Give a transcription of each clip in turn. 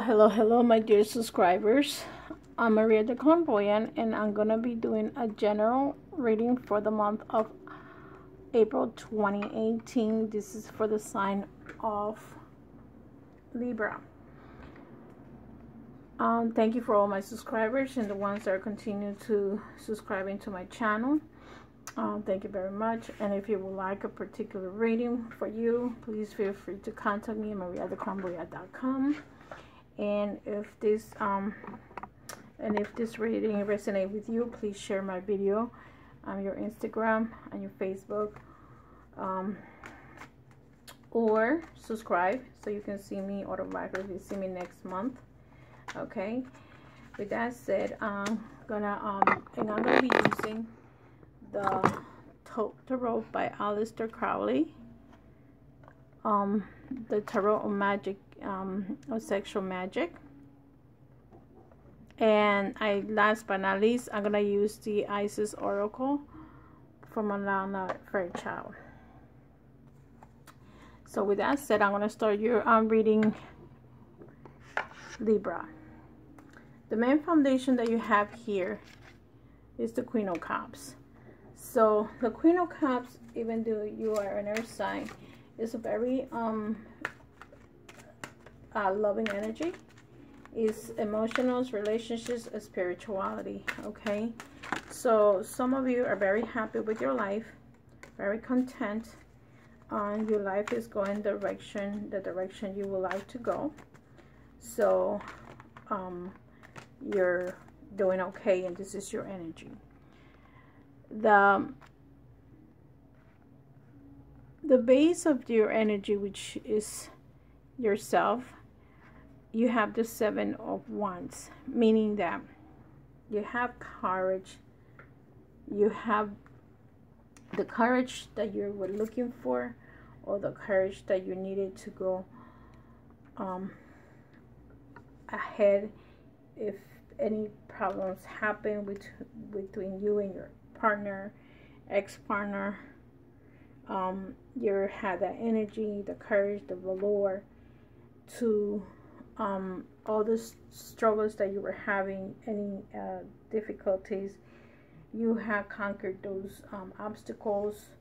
Hello, my dear subscribers. I'm Maria the Clairvoyant, and I'm gonna be doing a general reading for the month of April 2018. This is for the sign of Libra. Thank you for all my subscribers and the ones that are continuing to subscribing to my channel. Thank you very much. And if you would like a particular reading for you, please feel free to contact me at mariatheclairvoyant.com. And if this reading resonates with you, please share my video on your Instagram, on your Facebook, or subscribe so you can see me automatically. See me next month. Okay. With that said, I'm gonna be using the Tarot by Aleister Crowley. The Tarot of Magic, of Sexual Magic. And last but not least, I'm gonna use the Isis Oracle from Alana Fairchild. So with that said, I'm gonna start your reading Libra. The main foundation that you have here is the Queen of Cups. So the Queen of Cups, even though you are an earth sign, is a very loving energy. Is emotions, relationships, and spirituality. Okay, so some of you are very happy with your life, very content, and your life is going the direction you would like to go. So you're doing okay, and this is your energy. The base of your energy, which is yourself, you have the Seven of Wands, meaning that you have courage. You have the courage that you were looking for, or the courage that you needed to go ahead if any problems happen between you and your partner, ex-partner. You had that energy, the courage, the valor to all the struggles that you were having, any difficulties. You have conquered those obstacles,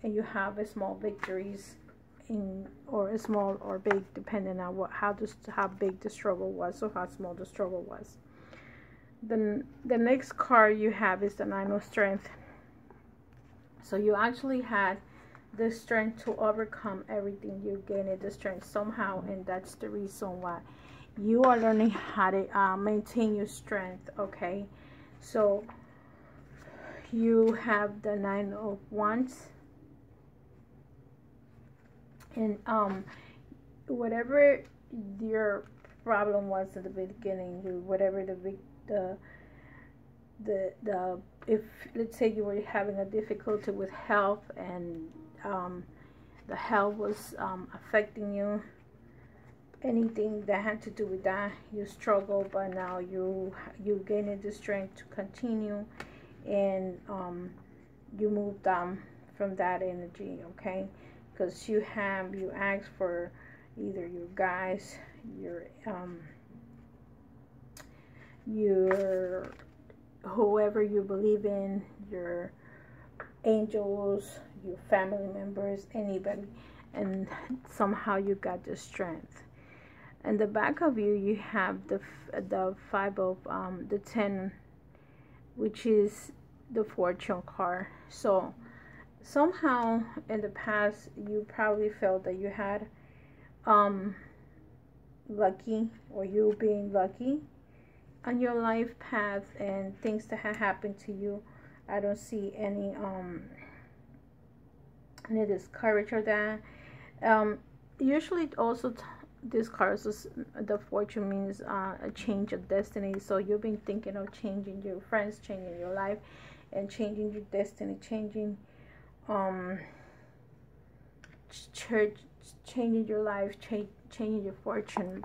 and you have a small victories or a small or big, depending on how big the struggle was or how small the struggle was. The next card you have is the Nine of Strength. So you actually had the strength to overcome everything. You gained the strength somehow, and that's the reason why you are learning how to maintain your strength. Okay, so you have the Nine of Wands, and whatever your problem was at the beginning, whatever if let's say you were having a difficulty with health, and the health was affecting you, anything that had to do with that, you struggle, but now you gained the strength to continue, and you moved on from that energy. Okay, because you asked for either your guides, your whoever you believe in, your angels, your family members, anybody, and somehow you got the strength. And the back of you have the Five of the 10, which is the Fortune card. So somehow in the past you probably felt that you had lucky, or you being lucky on your life path, and things that have happened to you. I don't see any discourage or that. Usually also this card, the Fortune, means a change of destiny. So you've been thinking of changing your friends, changing your life, and changing your destiny, changing changing your life, changing your fortune.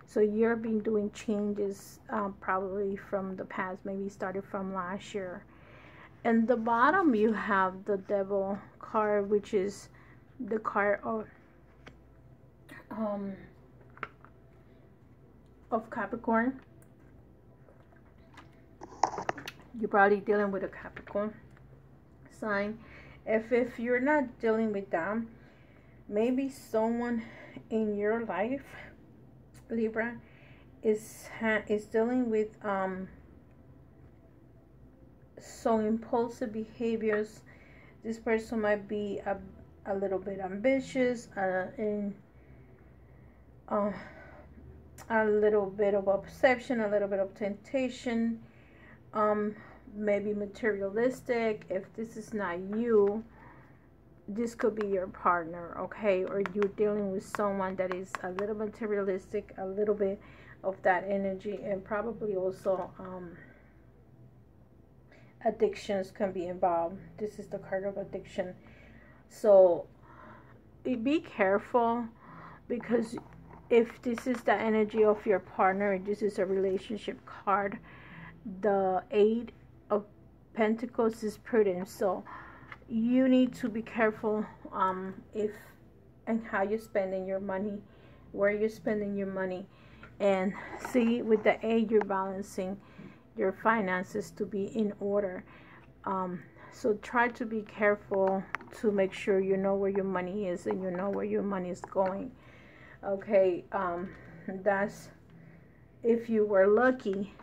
So you've been doing changes probably from the past, maybe started from last year. And the bottom you have the Devil card, which is the card of of Capricorn. You're probably dealing with a Capricorn sign. If you're not dealing with them, maybe someone in your life, Libra, is dealing with some impulsive behaviors. This person might be a little bit ambitious, and a little bit of obsession, a little bit of temptation, maybe materialistic. If this is not you, this could be your partner, okay? Or you're dealing with someone that is a little materialistic, a little bit of that energy, and probably also addictions can be involved. This is the card of addiction. So be careful, because if this is the energy of your partner, this is a relationship card. The 8 of Pentacles is prudence. So you need to be careful if and how you're spending your money, where you're spending your money. And see, with the 8, you're balancing your finances to be in order. So try to be careful to make sure you know where your money is and you know where your money is going. Okay, that's if you were lucky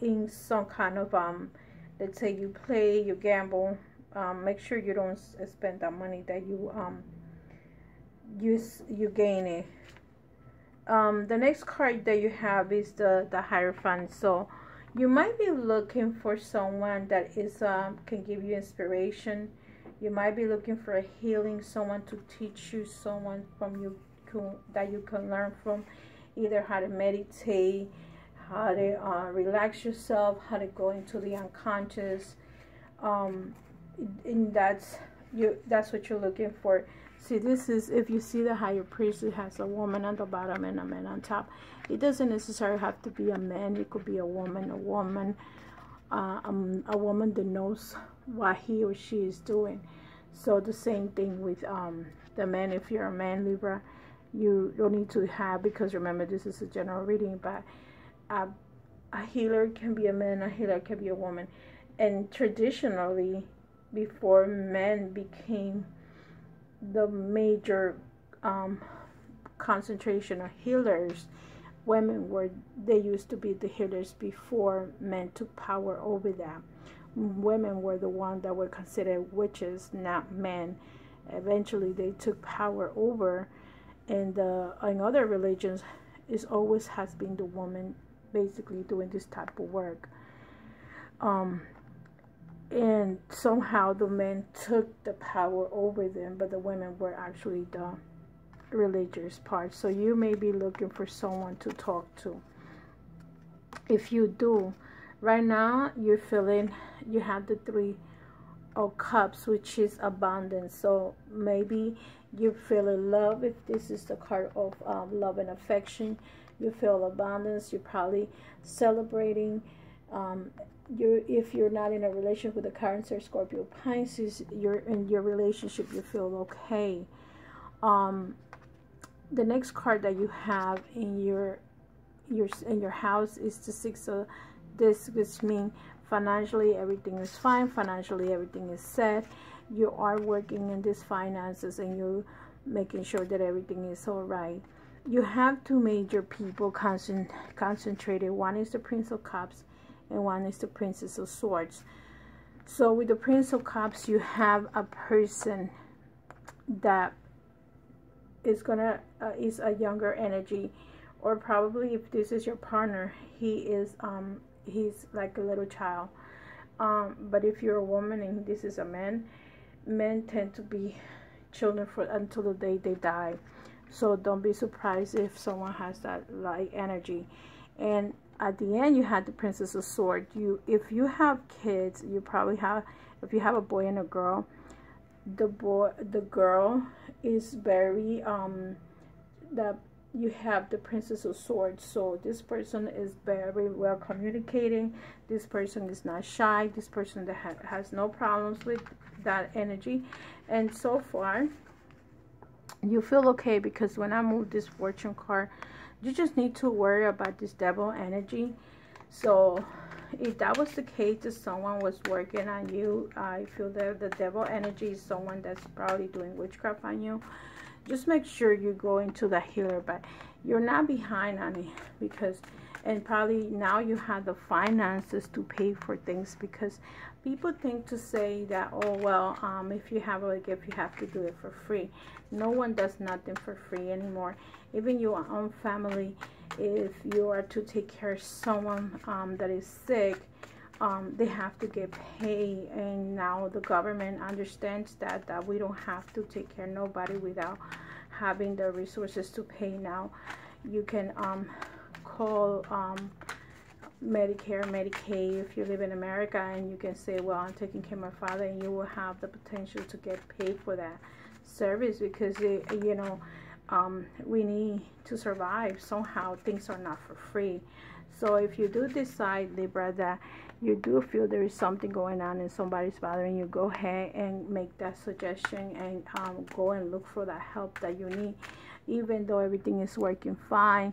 in some kind of let's say you play, you gamble, make sure you don't spend that money that you gain it. The next card that you have is the Hierophant. So you might be looking for someone that is can give you inspiration. You might be looking for a healing, someone to teach you, someone from you that you can learn from, either how to meditate, how to relax yourself, how to go into the unconscious. And that's what you're looking for. See, this is, if you see the Higher Priest, it has a woman on the bottom and a man on top. It doesn't necessarily have to be a man. It could be a woman that knows what he or she is doing. So the same thing with the man. If you're a man, Libra, you don't need to have, because remember, this is a general reading, but a healer can be a man, a healer can be a woman. And traditionally, before men became the major concentration of healers, they used to be the healers before men took power over them. Women were the ones that were considered witches, not men. Eventually they took power over, and in other religions it always has been the woman basically doing this type of work. And somehow the men took the power over them, but the women were actually the religious part. So you may be looking for someone to talk to. If you do, right now you're feeling, you have the 3 of Cups, which is abundance. So maybe you feel in love. If this is the card of love and affection, you feel abundance. You're probably celebrating. If you're not in a relationship with a Cancer, Scorpio, Pisces, you're in your relationship, you feel okay. The next card that you have in your house is the 6 of this, which means financially everything is fine. Financially everything is set. You are working in these finances and you're making sure that everything is all right. You have 2 major people concentrated. One is the Prince of Cups and one is the Princess of Swords. So with the Prince of Cups, you have a person that is is a younger energy, or probably if this is your partner, he's like a little child. But if you're a woman and this is a man, men tend to be children until the day they die. So don't be surprised if someone has that like energy. And at the end, you had the Princess of Swords. If you have kids, you probably have, if you have a boy and a girl, the girl is very that you have the Princess of Swords. So this person is very well communicating. This person is not shy. This person that has no problems with that energy. And so far, you feel okay, because when I move this fortune card, You just need to worry about this devil energy. So if that was the case, that someone was working on you, I feel that the devil energy is someone that's probably doing witchcraft on you. Just make sure you go into the healer, but you're not behind on it, because, and probably now you have the finances to pay for things, because people think to say that, oh well, if you have a gift, you have to do it for free. No one does nothing for free anymore. Even your own family, if you are to take care of someone that is sick, they have to get paid. And now the government understands that we don't have to take care of nobody without having the resources to pay. Now you can call Medicare, Medicaid if you live in America, and you can say, well, I'm taking care of my father, and you will have the potential to get paid for that service, because you know, we need to survive somehow. Things are not for free. So if you do decide, Libra, that you do feel there is something going on and somebody's bothering you, go ahead and make that suggestion, and go and look for that help that you need. Even though everything is working fine,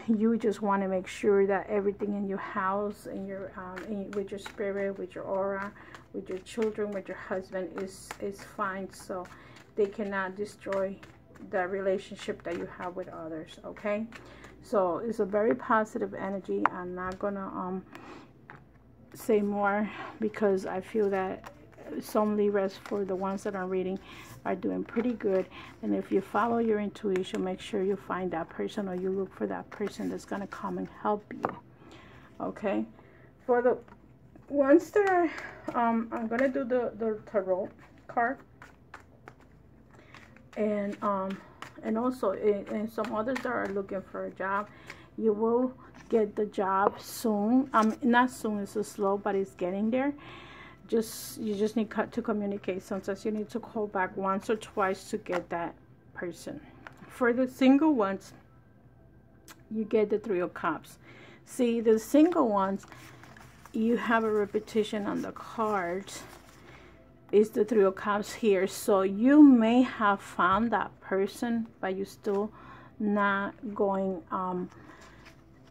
you just want to make sure that everything in your house, in your with your spirit, with your aura, with your children, with your husband is fine, so they cannot destroy the relationship that you have with others. Okay, so it's a very positive energy. I'm not gonna say more, because I feel that some Libras, for the ones that I'm reading, are doing pretty good. And if you follow your intuition, make sure you find that person, or you look for that person that's going to come and help you. Okay, for the ones that are I'm going to do the tarot card, and also and some others that are looking for a job, you will get the job soon. Not soon, it's slow, but it's getting there. You just need to communicate. Sometimes you need to call back once or twice to get that person. For the single ones, you get the Three of Cups. See, the single ones, you have a repetition on the cards. It's the Three of Cups here. So you may have found that person, but you're still not going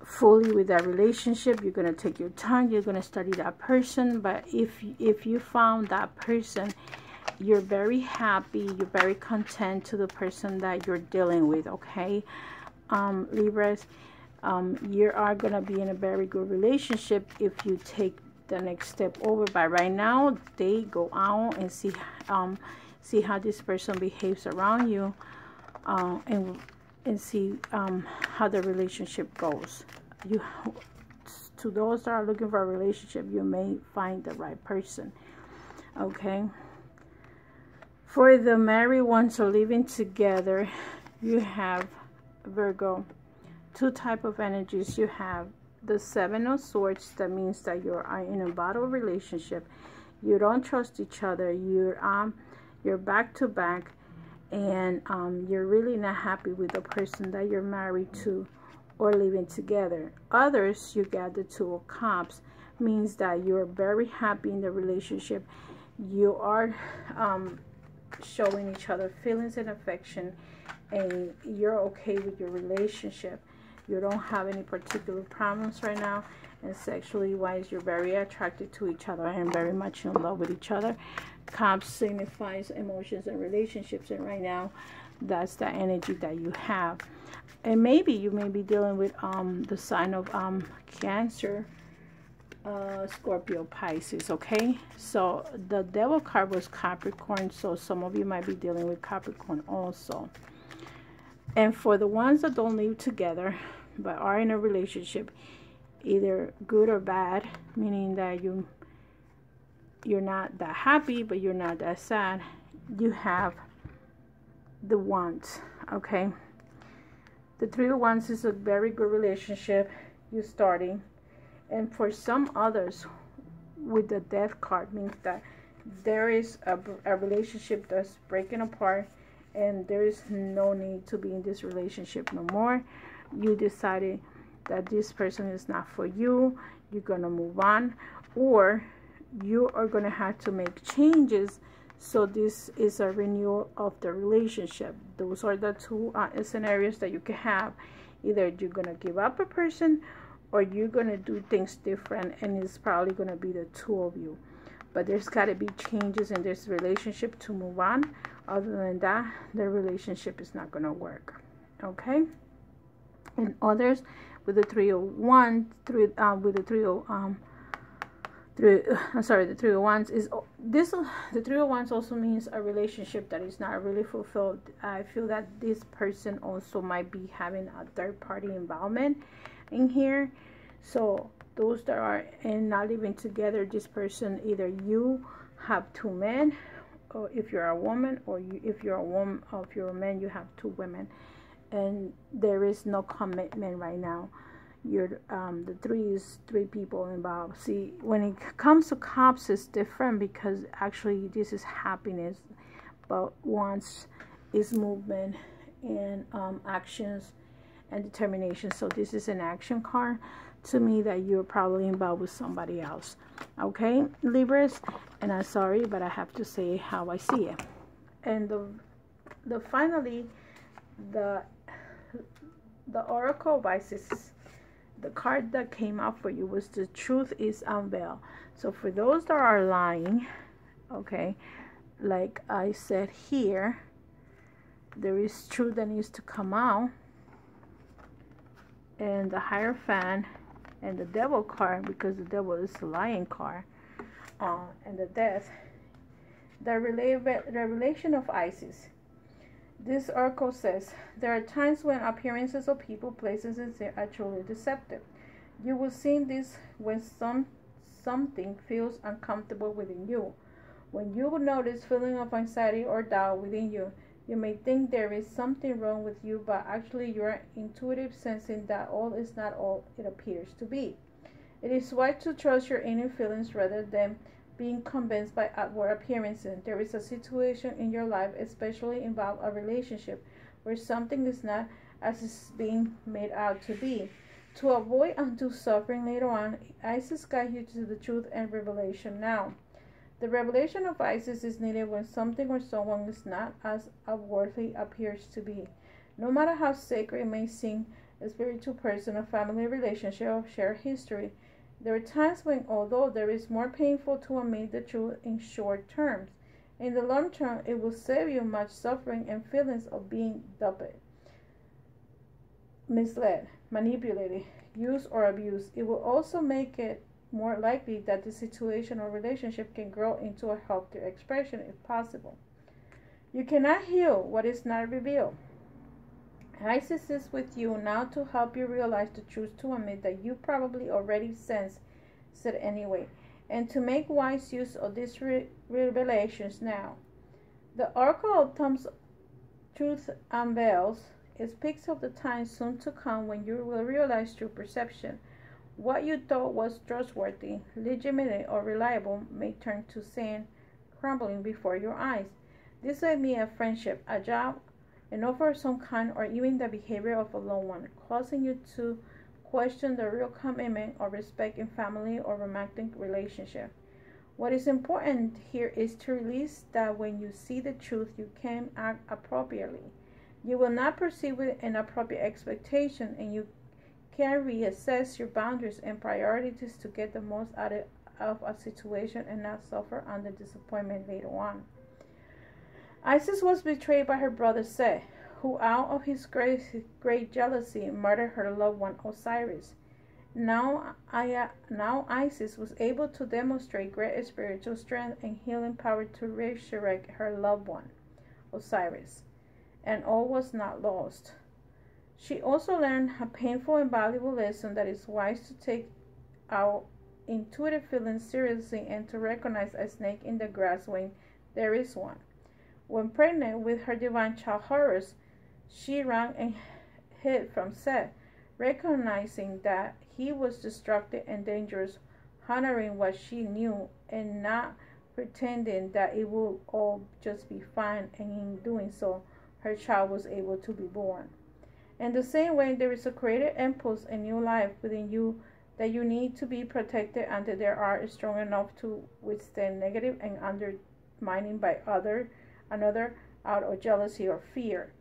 fully with that relationship. You're going to take your time, you're going to study that person. But if you found that person, you're very happy, you're very content to the person that you're dealing with. Okay, Libras, you are going to be in a very good relationship if you take the next step over. But right now, they go out and see how this person behaves around you, and see how the relationship goes. To those that are looking for a relationship, you may find the right person. Okay, for the married ones or living together, you have, Virgo, two type of energies. You have the Seven of Swords. That means that you're in a battle relationship. You don't trust each other. You're back to back, and you're really not happy with the person that you're married to or living together. Others, you get the Two of Cups, means that you're very happy in the relationship. You are showing each other feelings and affection, and you're okay with your relationship. You don't have any particular problems right now, and sexually wise, you're very attracted to each other and very much in love with each other. Cups signifies emotions and relationships, and right now that's the energy that you have. And maybe you may be dealing with the sign of Cancer, Scorpio, Pisces. Okay, so the Devil card was Capricorn, so some of you might be dealing with Capricorn also. And for the ones that don't live together but are in a relationship, either good or bad, meaning that you're not that happy but you're not that sad, you have the Wands. Okay, the Three of Wands is a very good relationship you're starting. And for some others, with the Death card, means that there is a relationship that's breaking apart, and there is no need to be in this relationship no more. You decided that this person is not for you. You're going to move on, or you are going to have to make changes So this is a renewal of the relationship. Those are the two scenarios that you can have. Either you're going to give up a person, or you're going to do things different, and it's probably going to be the two of you. But there's got to be changes in this relationship to move on. Other than that, the relationship is not going to work. Okay? And others with the 301, with the 301s is this. The 301s also means a relationship that is not really fulfilled. I feel that this person also might be having a third party involvement in here. So those that are not living together, this person, either you have two men, or if you're a woman, or if you're a woman, or if you're a man, you have two women, and there is no commitment right now. You're the three people involved. See, when it comes to cups, it's different, because actually this is happiness, but once is movement and actions and determination. So this is an action card to me, that you're probably involved with somebody else. Okay, Libras, and I'm sorry, but I have to say how I see it. And the finally, the Oracle of Isis, the card that came out for you was the truth is unveiled. So for those that are lying, okay, like I said here, there is truth that needs to come out. And the Hierophant and the Devil card, because the Devil is the lying card, and the Death, the revelation of Isis. This oracle says, there are times when appearances of people, places, and things are truly deceptive. You will see this when something feels uncomfortable within you. When you will notice feeling of anxiety or doubt within you, you may think there is something wrong with you, but actually you are intuitive, sensing that all is not all it appears to be. It is wise to trust your inner feelings rather than being convinced by outward appearances. There is a situation in your life, especially involve a relationship, where something is not as it's being made out to be. To avoid undue suffering later on, Isis guides you to the truth and revelation now. The revelation of Isis is needed when something or someone is not as unworthy appears to be. No matter how sacred it may seem, a spiritual person, a family relationship, or shared history, there are times when, although there is more painful to admit the truth in short terms, in the long term it will save you much suffering and feelings of being duped, misled, manipulated, used, or abused. It will also make it more likely that the situation or relationship can grow into a healthier expression if possible. You cannot heal what is not revealed. Isis is with you now to help you realize the truth, to admit that you probably already sensed it anyway, and to make wise use of these revelations now. The Oracle of Thumb's Truth Unveils speaks of the time soon to come when you will realize through perception what you thought was trustworthy, legitimate, or reliable may turn to sand, crumbling before your eyes. This may be a friendship, a job, an offer of some kind, or even the behavior of a loved one, causing you to question the real commitment or respect in family or romantic relationship. What is important here is to release that when you see the truth, you can act appropriately. You will not proceed with inappropriate expectation, and you can reassess your boundaries and priorities to get the most out of a situation and not suffer under disappointment later on. Isis was betrayed by her brother Seth, who out of his great jealousy murdered her loved one Osiris. Now Isis was able to demonstrate great spiritual strength and healing power to resurrect her loved one Osiris, and all was not lost. She also learned a painful and valuable lesson that it's wise to take our intuitive feelings seriously and to recognize a snake in the grass when there is one. When pregnant with her divine child Horus, she ran and hid from Seth, recognizing that he was destructive and dangerous, honoring what she knew and not pretending that it would all just be fine, and in doing so, her child was able to be born. In the same way, there is a creative impulse and new life within you that you need to be protected until they are strong enough to withstand negative and minded by another out of jealousy or fear.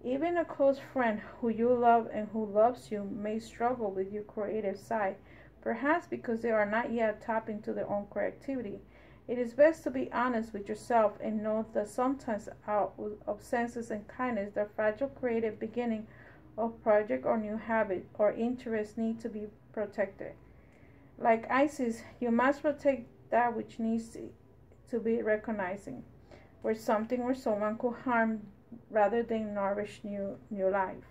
Even a close friend who you love and who loves you may struggle with your creative side, perhaps because they are not yet tapped into their own creativity. It is best to be honest with yourself and know that sometimes out of senses and kindness, the fragile creative beginning of project or new habit or interest need to be protected. Like Isis, you must protect that which needs to be recognizing, where something or someone could harm rather than nourish new life.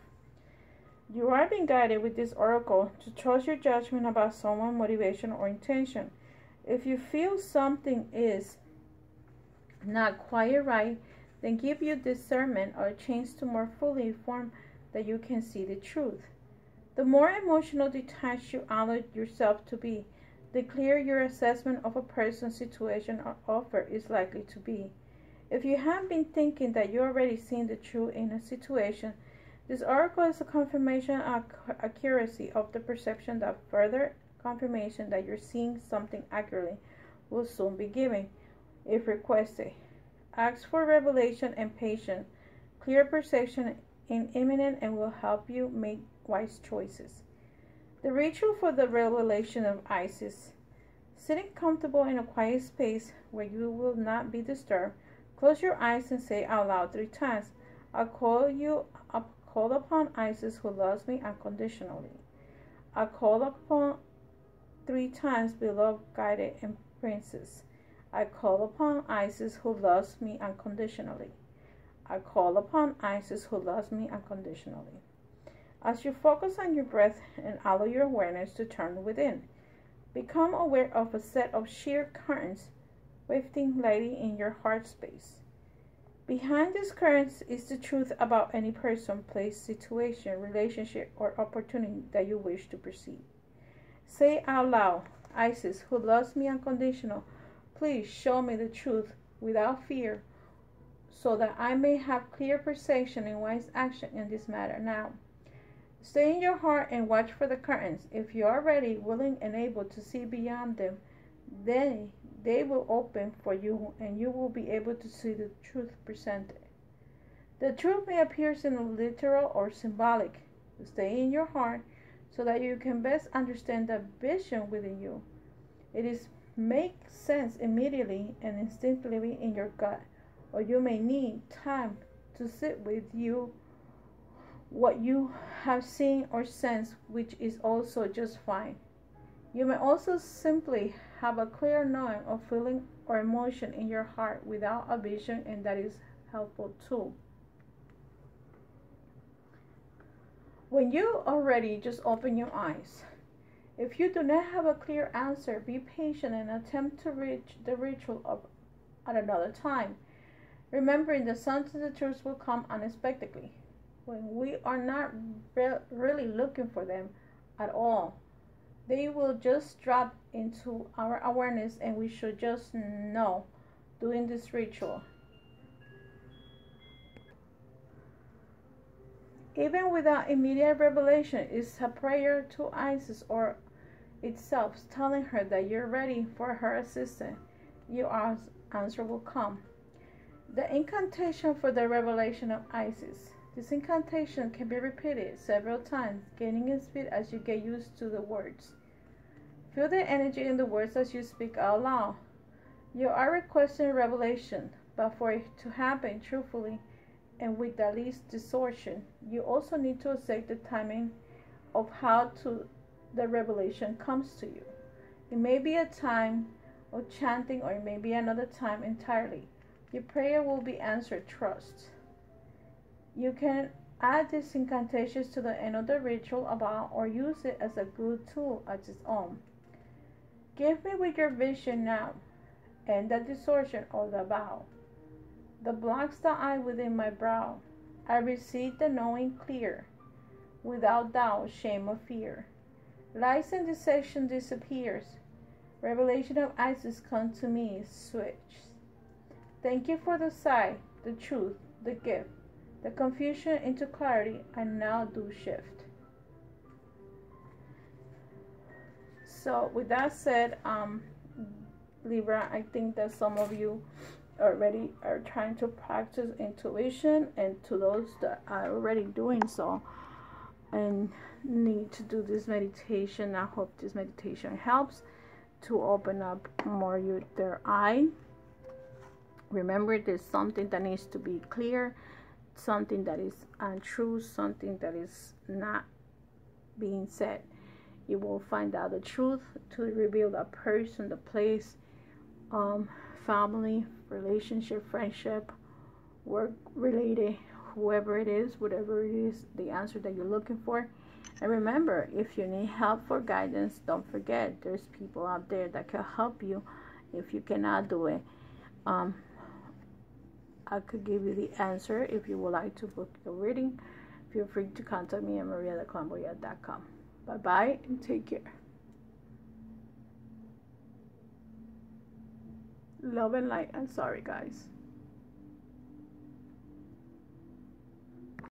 You are being guided with this oracle to trust your judgment about someone's motivation or intention. If you feel something is not quite right, then give you discernment or a chance to more fully inform that you can see the truth. The more emotional detached you allow yourself to be, the clearer your assessment of a person's situation or offer is likely to be. If you have been thinking that you already seen the truth in a situation, this oracle is a confirmation of accuracy of the perception that further confirmation that you're seeing something accurately will soon be given, if requested. Ask for revelation and patience. Clear perception is imminent and will help you make wise choices. The ritual for the revelation of Isis. Sitting comfortable in a quiet space where you will not be disturbed, close your eyes and say out loud 3 times, I call upon Isis who loves me unconditionally. I call upon 3 times beloved guided and princess. I call upon Isis who loves me unconditionally. I call upon Isis who loves me unconditionally. As you focus on your breath and allow your awareness to turn within, become aware of a set of sheer currents wafting lightly in your heart space. Behind these currents is the truth about any person, place, situation, relationship, or opportunity that you wish to perceive. Say out loud, Isis, who loves me unconditional, please show me the truth without fear so that I may have clear perception and wise action in this matter now. Stay in your heart and watch for the curtains. If you are ready, willing, and able to see beyond them, then they will open for you and you will be able to see the truth presented. The truth may appear in literal or symbolic. Stay in your heart so that you can best understand the vision within you. It is make sense immediately and instinctively in your gut, or you may need time to sit with you what you have seen or sensed, which is also just fine. You may also simply have a clear knowing of feeling or emotion in your heart without a vision, and that is helpful too. When you are ready, just open your eyes. If you do not have a clear answer, be patient and attempt to reach the ritual at another time. Remembering that sometimes the truth will come unexpectedly when we are not really looking for them at all. They will just drop into our awareness, and we should just know doing this ritual. Even without immediate revelation, is a prayer to Isis or itself, telling her that you're ready for her assistance. Your answer will come. The incantation for the revelation of Isis. This incantation can be repeated several times, gaining in speed as you get used to the words. Feel the energy in the words as you speak out loud. You are requesting revelation, but for it to happen truthfully and with the least distortion, you also need to accept the timing of how the revelation comes to you. It may be a time of chanting, or it may be another time entirely. Your prayer will be answered. Trust. You can add these incantations to the end of the ritual about, or use it as a good tool as its own. Give me with your vision now, and the distortion of the vow. The blocks the eye within my brow. I receive the knowing clear, without doubt, shame, or fear. Lies and deception disappears. Revelation of Isis come to me, switch. Thank you for the sight, the truth, the gift. The confusion into clarity, I now do shift. So with that said, Libra, I think that some of you already are trying to practice intuition, and to those that are already doing so and need to do this meditation, I hope this meditation helps to open up more their eye. Remember, there's something that needs to be clear, something that is untrue, something that is not being said. You will find out the truth to reveal the person, the place, family, relationship, friendship, work related, whoever it is, whatever it is, the answer that you're looking for. And remember, if you need help for guidance, don't forget there's people out there that can help you if you cannot do it. I could give you the answer if you would like to book a reading. Feel free to contact me at maria@clairvoyant.com. Bye-bye and take care. Love and light. I'm sorry, guys.